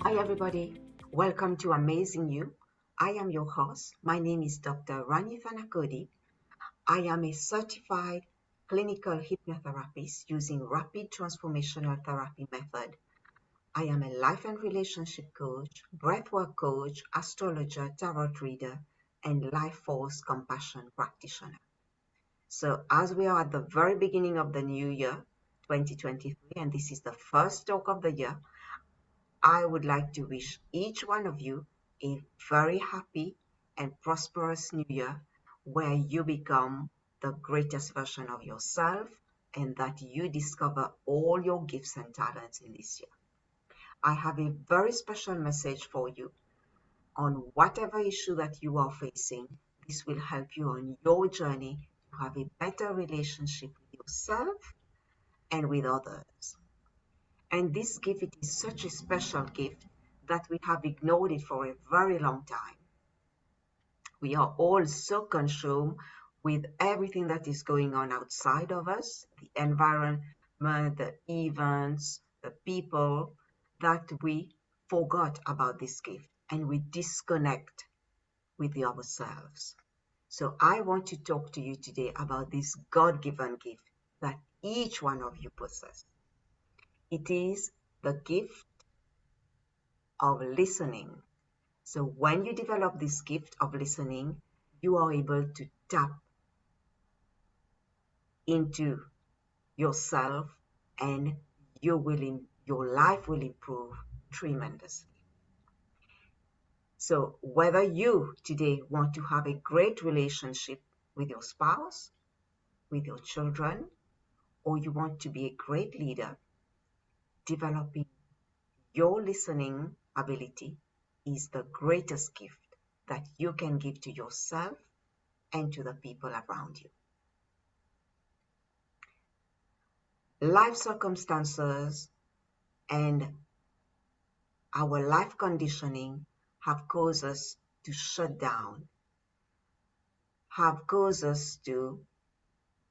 Hi everybody, welcome to Amazing You. I am your host. My name is Dr. Rani Thanacoody. I am a certified clinical hypnotherapist using rapid transformational therapy method. I am a life and relationship coach, breathwork coach, astrologer, tarot reader, and lifeforce compassion practitioner. So as we are at the very beginning of the new year, 2023, and this is the first talk of the year, I would like to wish each one of you a very happy and prosperous new year where you become the greatest version of yourself and that you discover all your gifts and talents in this year. I have a very special message for you on whatever issue that you are facing. This will help you on your journey to have a better relationship with yourself and with others. And this gift, it is such a special gift that we have ignored it for a very long time. We are all so consumed with everything that is going on outside of us, the environment, the events, the people, that we forgot about this gift and we disconnect with ourselves. So I want to talk to you today about this God-given gift that each one of you possess. It is the gift of listening. So when you develop this gift of listening, you are able to tap into yourself and your life will improve tremendously. So whether you today want to have a great relationship with your spouse, with your children, or you want to be a great leader, developing your listening ability is the greatest gift that you can give to yourself and to the people around you. Life circumstances and our life conditioning have caused us to shut down, have caused us to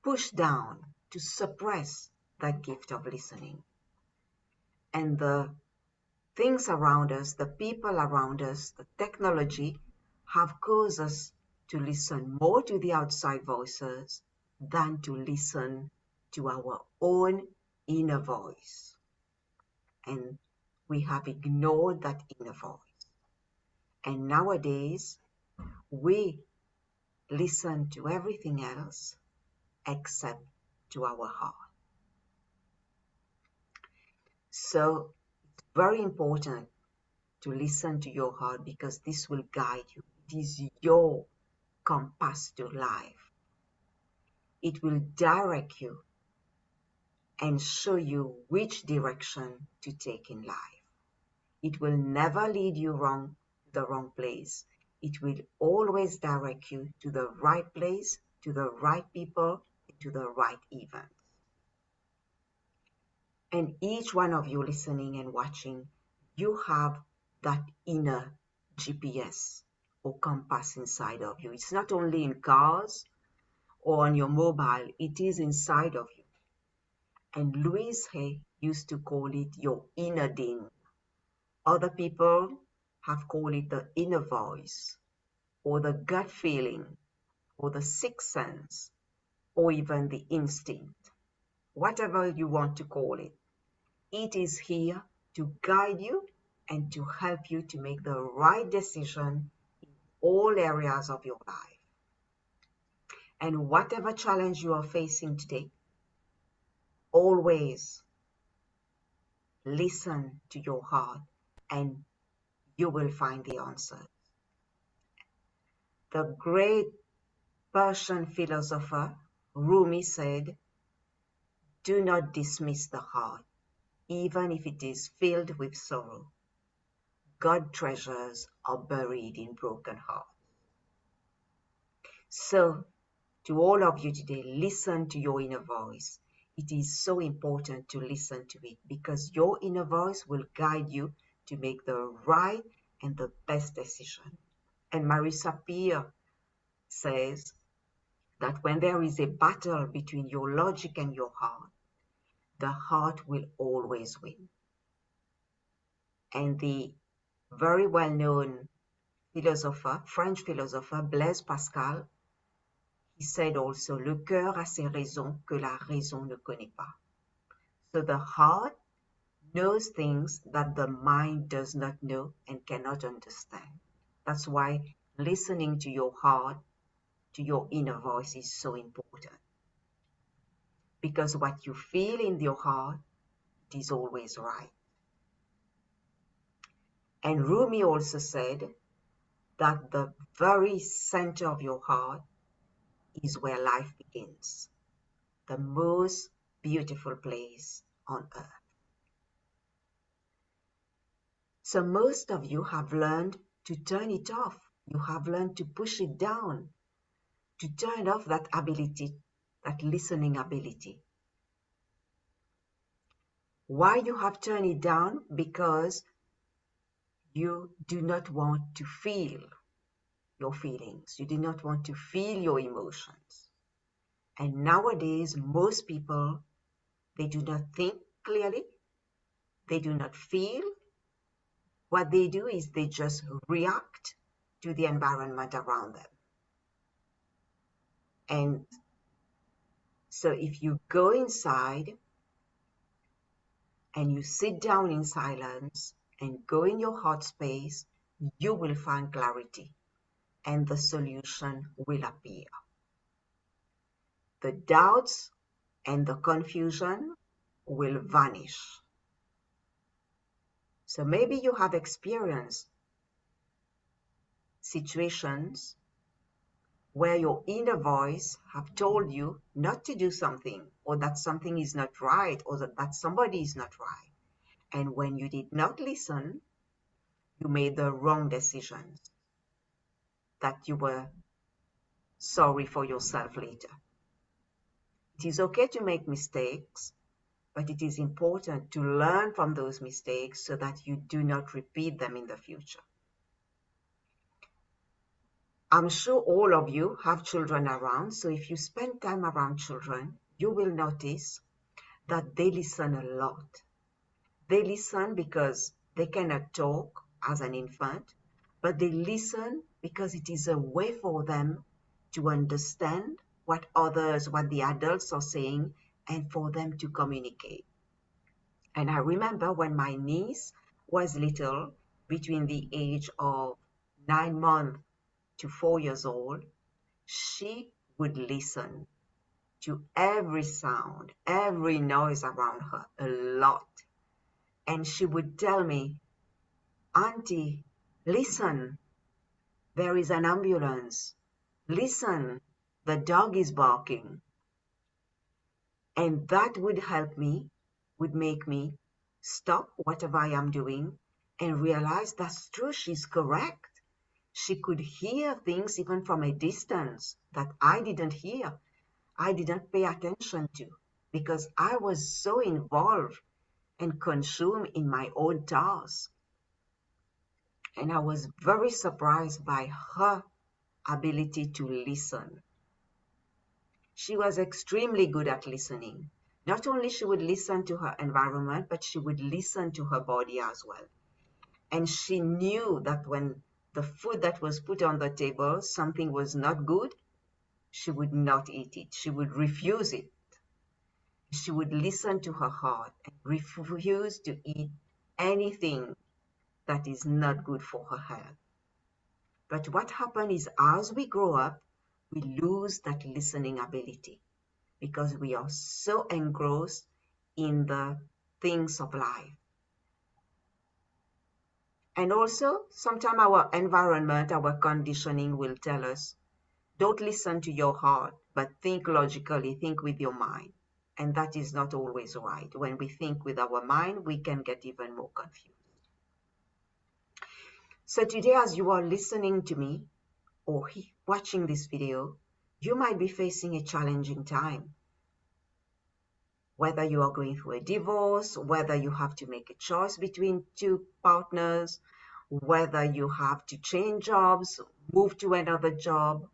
push down, to suppress that gift of listening. And the things around us, the people around us, the technology have caused us to listen more to the outside voices than to listen to our own inner voice. And we have ignored that inner voice. And nowadays, we listen to everything else except to our heart. So it's very important to listen to your heart because this will guide you. It is your compass to life. It will direct you and show you which direction to take in life. It will never lead you the wrong place. It will always direct you to the right place, to the right people, to the right event. And each one of you listening and watching, you have that inner GPS or compass inside of you. It's not only in cars or on your mobile, it is inside of you. And Louise Hay used to call it your inner ding. Other people have called it the inner voice, or the gut feeling, or the sixth sense, or even the instinct. Whatever you want to call it, it is here to guide you and to help you to make the right decision in all areas of your life. And whatever challenge you are facing today, always listen to your heart and you will find the answer. The great Persian philosopher Rumi said, "Do not dismiss the heart, even if it is filled with sorrow. God treasures are buried in broken hearts." So, to all of you today, listen to your inner voice. It is so important to listen to it because your inner voice will guide you to make the right and the best decision. And Marisa Peer says that when there is a battle between your logic and your heart, the heart will always win. And the very well-known philosopher, French philosopher, Blaise Pascal, he said also, le cœur a ses raisons que la raison ne connaît pas. So the heart knows things that the mind does not know and cannot understand. That's why listening to your heart, to your inner voice is so important. Because what you feel in your heart is always right. And Rumi also said that the very center of your heart is where life begins, the most beautiful place on earth. So most of you have learned to turn it off. You have learned to push it down, to turn off that ability, that listening ability. Why you have turned it down? Because you do not want to feel your feelings. You do not want to feel your emotions. And nowadays, most people, they do not think clearly. They do not feel. What they do is they just react to the environment around them. And so if you go inside and you sit down in silence and go in your heart space, you will find clarity and the solution will appear. The doubts and the confusion will vanish. So maybe you have experienced situations where your inner voice have told you not to do something, or that something is not right, or that somebody is not right. And when you did not listen, you made the wrong decisions that you were sorry for yourself later. It is okay to make mistakes, but it is important to learn from those mistakes so that you do not repeat them in the future. I'm sure all of you have children around, so if you spend time around children, you will notice that they listen a lot. They listen because they cannot talk as an infant, but they listen because it is a way for them to understand what the adults are saying, and for them to communicate. And I remember when my niece was little, between the age of 9 months to 4 years old, she would listen to every sound, every noise around her a lot. And she would tell me, Auntie, listen, there is an ambulance. Listen, the dog is barking. And that would help me, would make me stop whatever I am doing and realize that's true, she's correct. She could hear things even from a distance that I didn't hear. I didn't pay attention to because I was so involved and consumed in my own task. And I was very surprised by her ability to listen. She was extremely good at listening. Not only she would listen to her environment, but she would listen to her body as well. And she knew that when the food that was put on the table, something was not good, she would not eat it. She would refuse it. She would listen to her heart and refuse to eat anything that is not good for her health. But what happens is as we grow up, we lose that listening ability because we are so engrossed in the things of life. And also, sometimes our environment, our conditioning will tell us, don't listen to your heart, but think logically, think with your mind. And that is not always right. When we think with our mind, we can get even more confused. So today, as you are listening to me or watching this video, you might be facing a challenging time. Whether you are going through a divorce, whether you have to make a choice between two partners, whether you have to change jobs, move to another job,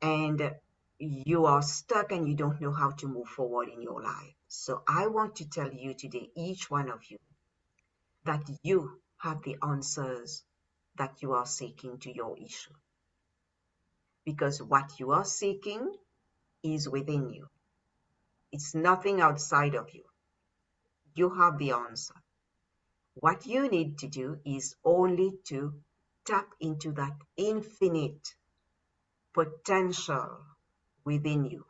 and you are stuck and you don't know how to move forward in your life. So I want to tell you today, each one of you, that you have the answers that you are seeking to your issue. Because what you are seeking is within you. It's nothing outside of you. You have the answer. What you need to do is only to tap into that infinite potential within you.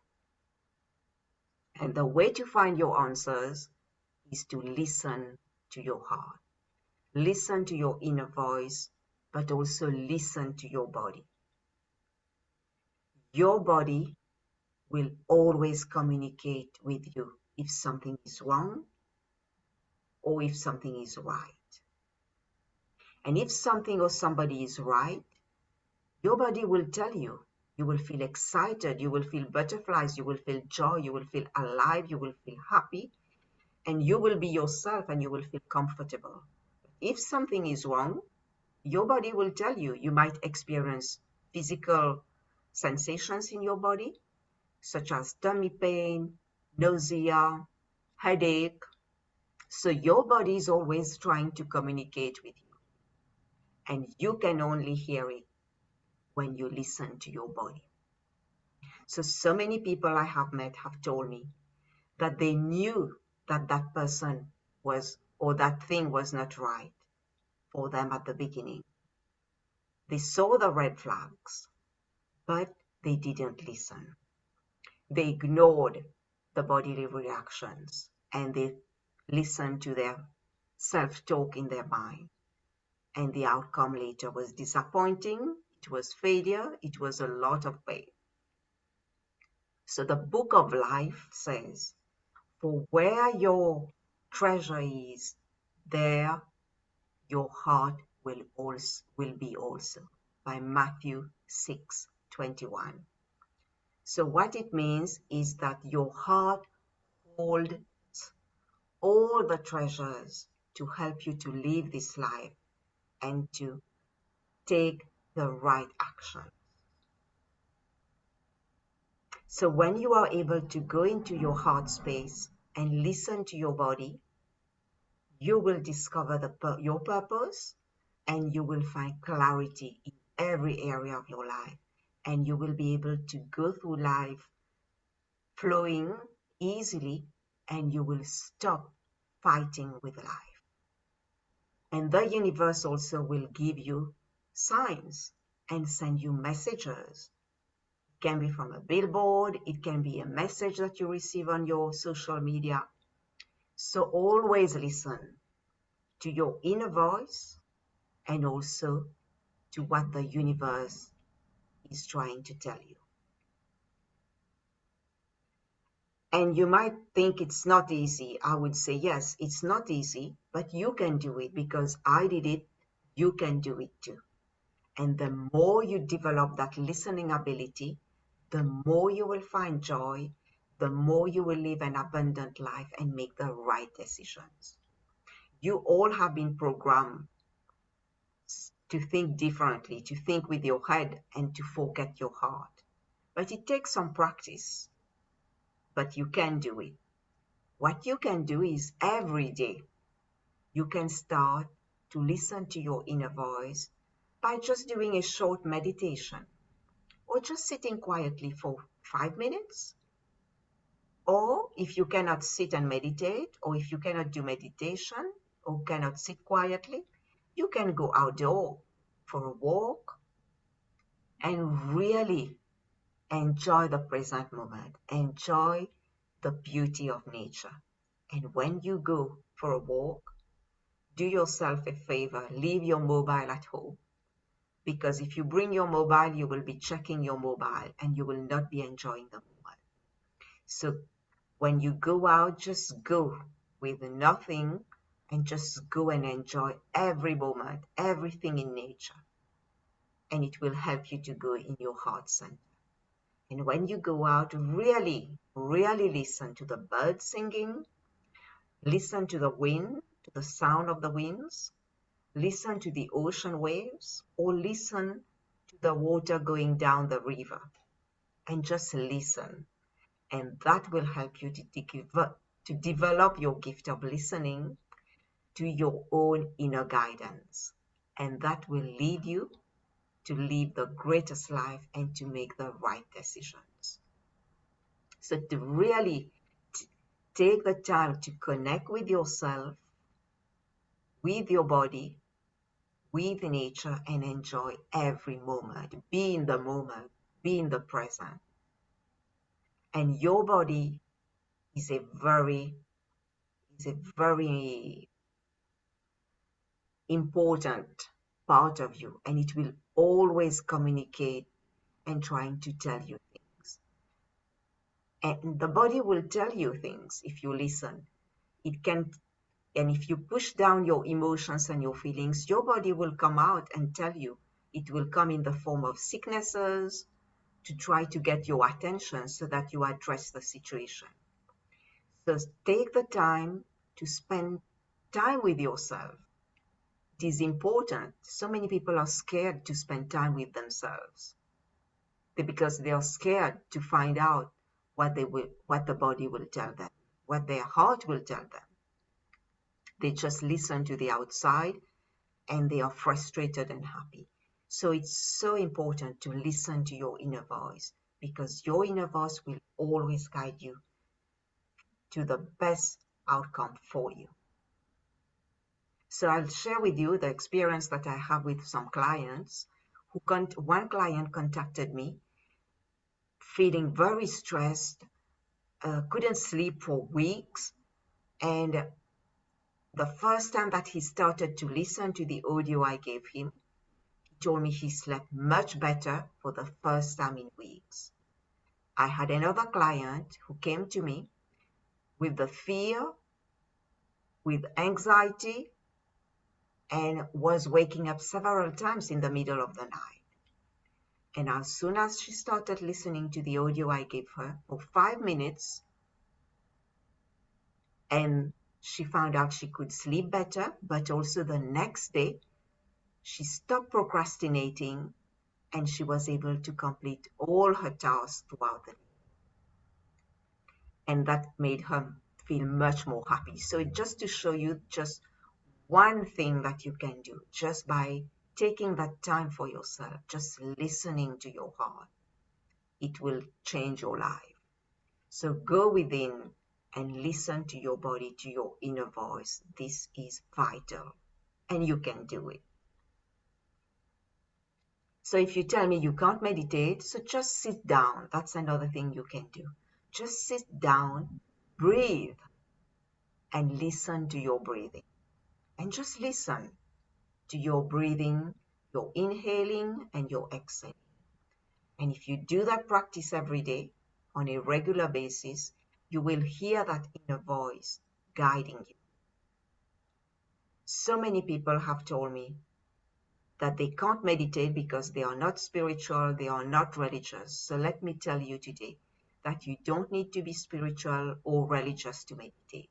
And the way to find your answers is to listen to your heart. Listen to your inner voice, but also listen to your body. Your body will always communicate with you if something is wrong or if something is right. And if something or somebody is right, your body will tell you. You will feel excited, you will feel butterflies, you will feel joy, you will feel alive, you will feel happy, and you will be yourself and you will feel comfortable. If something is wrong, your body will tell you. You might experience physical sensations in your body, such as tummy pain, nausea, headache. So your body is always trying to communicate with you. And you can only hear it when you listen to your body. So many people I have met have told me that they knew that that person was, or that thing was not right for them at the beginning. They saw the red flags, but they didn't listen. They ignored the bodily reactions and they listened to their self-talk in their mind. And the outcome later was disappointing. It was failure. It was a lot of pain. So the book of life says, for where your treasure is, there your heart will be also, by Matthew 6:21. So what it means is that your heart holds all the treasures to help you to live this life and to take the right action. So when you are able to go into your heart space and listen to your body, you will discover your purpose and you will find clarity in every area of your life. And you will be able to go through life flowing easily and you will stop fighting with life. And the universe also will give you signs and send you messages. It can be from a billboard, it can be a message that you receive on your social media. So always listen to your inner voice and also to what the universe is trying to tell you. And you might think it's not easy. I would say, yes, it's not easy, but you can do it because I did it. You can do it too. And the more you develop that listening ability, the more you will find joy, the more you will live an abundant life and make the right decisions. You all have been programmed to think differently, to think with your head and to forget your heart. But it takes some practice, but you can do it. What you can do is every day, you can start to listen to your inner voice by just doing a short meditation or just sitting quietly for 5 minutes. Or if you cannot sit and meditate, or if you cannot do meditation or cannot sit quietly, you can go outdoor for a walk and really enjoy the present moment, enjoy the beauty of nature. And when you go for a walk, do yourself a favor, leave your mobile at home. Because if you bring your mobile, you will be checking your mobile and you will not be enjoying the moment. So when you go out, just go with nothing and just go and enjoy every moment, everything in nature. And it will help you to go in your heart center. And when you go out, really, really listen to the birds singing, listen to the wind, to the sound of the winds, listen to the ocean waves, or listen to the water going down the river. And just listen. And that will help you to develop your gift of listening to your own inner guidance. And that will lead you to live the greatest life and to make the right decisions. So to really take the time to connect with yourself, with your body, with nature, and enjoy every moment. Be in the moment, be in the present. And your body is a very important part of you, and it will always communicate and trying to tell you things. And the body will tell you things if you listen. It can, and if you push down your emotions and your feelings, your body will come out and tell you. It will come in the form of sicknesses to try to get your attention so that you address the situation. So take the time to spend time with yourself. It is important. So many people are scared to spend time with themselves because they are scared to find out what the body will tell them, what their heart will tell them. They just listen to the outside and they are frustrated and happy. So it's so important to listen to your inner voice, because your inner voice will always guide you to the best outcome for you. So I'll share with you the experience that I have with some clients. One client contacted me feeling very stressed, couldn't sleep for weeks, and the first time that he started to listen to the audio I gave him, he told me he slept much better for the first time in weeks. I had another client who came to me with the fear, with anxiety, and was waking up several times in the middle of the night. And as soon as she started listening to the audio I gave her for 5 minutes, and she found out she could sleep better, but also the next day, she stopped procrastinating and she was able to complete all her tasks throughout the day. And that made her feel much more happy. So just to show you just one thing that you can do, just by taking that time for yourself, just listening to your heart, it will change your life. So go within and listen to your body, to your inner voice. This is vital, and you can do it. So if you tell me you can't meditate, so just sit down. That's another thing you can do. Just sit down, breathe, and listen to your breathing. And just listen to your breathing, your inhaling and your exhaling. And if you do that practice every day on a regular basis, you will hear that inner voice guiding you. So many people have told me that they can't meditate because they are not spiritual, they are not religious. So let me tell you today that you don't need to be spiritual or religious to meditate.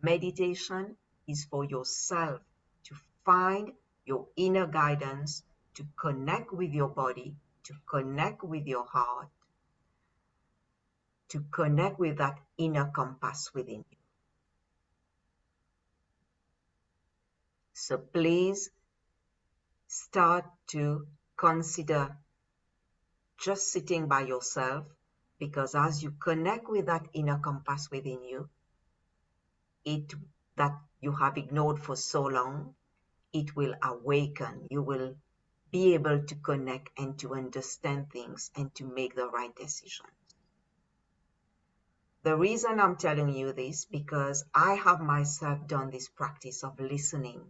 Meditation is for yourself to find your inner guidance, to connect with your body, to connect with your heart, to connect with that inner compass within you. So please start to consider just sitting by yourself, because as you connect with that inner compass within you, that you have ignored for so long, it will awaken. You will be able to connect and to understand things and to make the right decisions. The reason I'm telling you this, because I have myself done this practice of listening.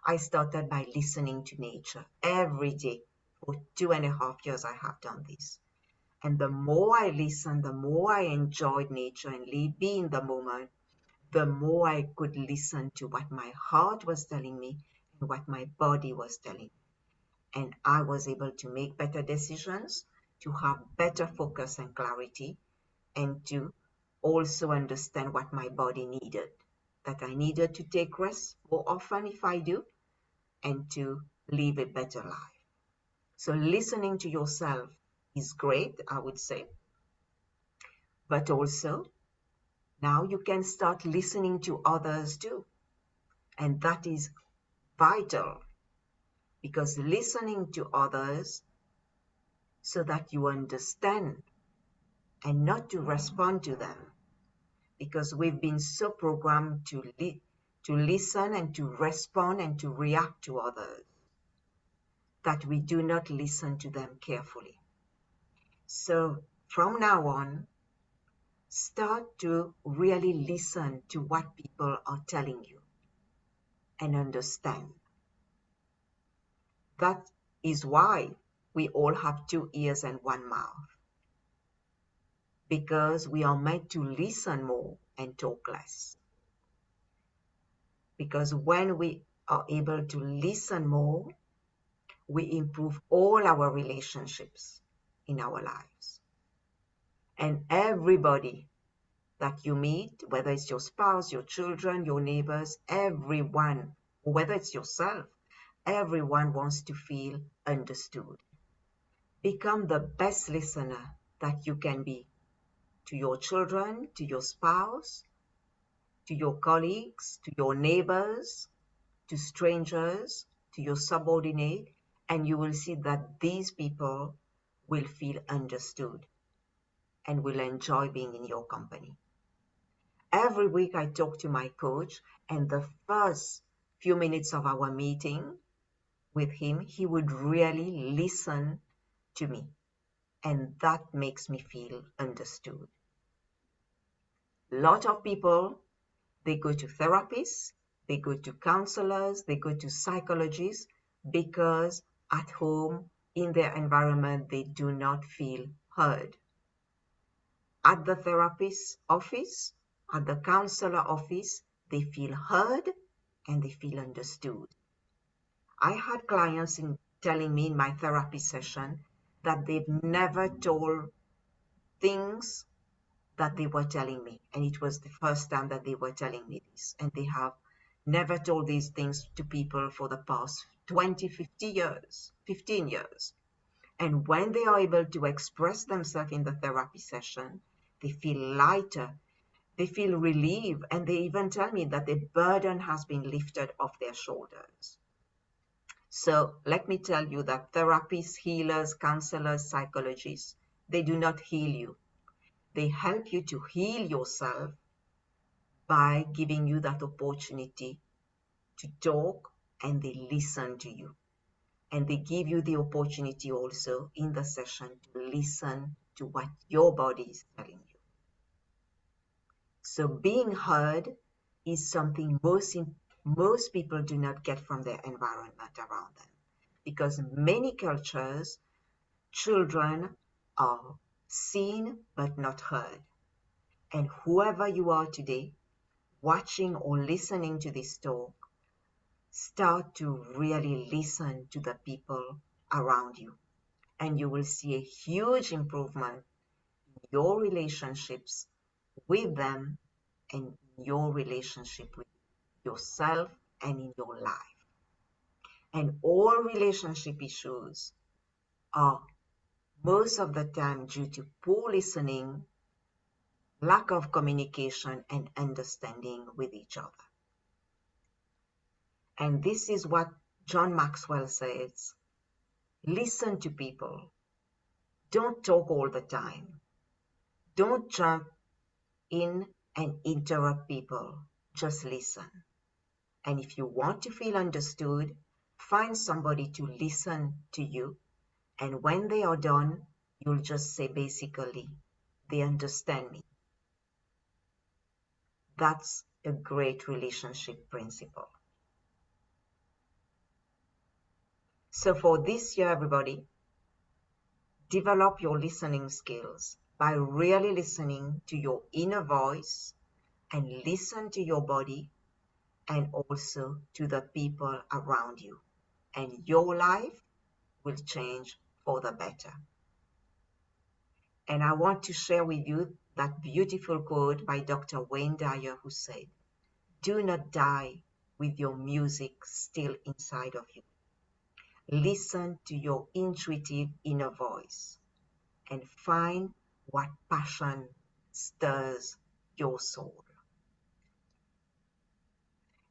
I started by listening to nature every day. For 2.5 years I have done this. And the more I listened, the more I enjoyed nature and be in the moment, the more I could listen to what my heart was telling me and what my body was telling me. And I was able to make better decisions, to have better focus and clarity, and to also understand what my body needed, that I needed to take rest more often if I do, and to live a better life. So listening to yourself is great, I would say. But also, now you can start listening to others too. And that is vital, because listening to others so that you understand and not to respond to them, because we've been so programmed to listen and to respond and to react to others that we do not listen to them carefully. So from now on, start to really listen to what people are telling you and understand. That is why we all have 2 ears and 1 mouth, because we are meant to listen more and talk less. Because when we are able to listen more, we improve all our relationships in our lives. And everybody that you meet, whether it's your spouse, your children, your neighbors, everyone, or whether it's yourself, everyone wants to feel understood. Become the best listener that you can be to your children, to your spouse, to your colleagues, to your neighbors, to strangers, to your subordinate, and you will see that these people will feel understood and will enjoy being in your company. Every week I talk to my coach, and the first few minutes of our meeting with him, he would really listen to me, and that makes me feel understood. A lot of people, they go to therapists, they go to counselors, they go to psychologists because at home, in their environment, they do not feel heard. At the therapist's office, at the counselor office, they feel heard and they feel understood. I had clients telling me in my therapy session that they've never told things that they were telling me, and it was the first time that they were telling me this, and they have never told these things to people for the past 20, 50 years, 15 years. And when they are able to express themselves in the therapy session, they feel lighter, they feel relieved, and they even tell me that the burden has been lifted off their shoulders. So let me tell you that therapists, healers, counselors, psychologists, they do not heal you. They help you to heal yourself by giving you that opportunity to talk, and they listen to you. And they give you the opportunity also in the session to listen to what your body is telling you. So being heard is something most people do not get from their environment around them. Because many cultures, children are seen but not heard. And whoever you are today, watching or listening to this talk, start to really listen to the people around you. And you will see a huge improvement in your relationships with them and your relationship with yourself and in your life. And all relationship issues are most of the time due to poor listening, lack of communication, and understanding with each other. And this is what John Maxwell says: listen to people. Don't talk all the time. Don't jump in and interrupt people. Just listen. And if you want to feel understood, find somebody to listen to you. And when they are done, you'll just say basically, they understand me. That's a great relationship principle. So for this year, everybody, develop your listening skills by really listening to your inner voice and listen to your body and also to the people around you. And your life will change for the better. And I want to share with you that beautiful quote by Dr. Wayne Dyer, who said, "Do not die with your music still inside of you. Listen to your intuitive inner voice and find what passion stirs your soul."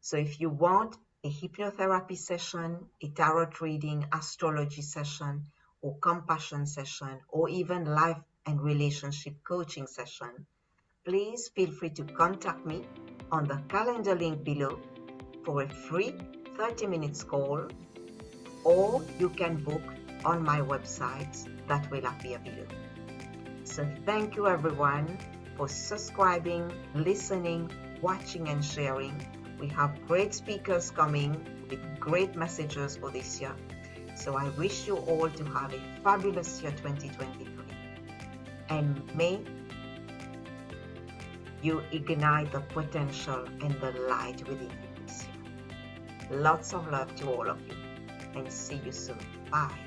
So if you want a hypnotherapy session, a tarot reading, astrology session, or compassion session, or even life and relationship coaching session, please feel free to contact me on the calendar link below for a free 30 minutes call, or you can book on my website that will appear below. So thank you everyone for subscribing, listening, watching and sharing. We have great speakers coming with great messages for this year. So I wish you all to have a fabulous year 2023. And may you ignite the potential and the light within you this year. Lots of love to all of you, and see you soon. Bye.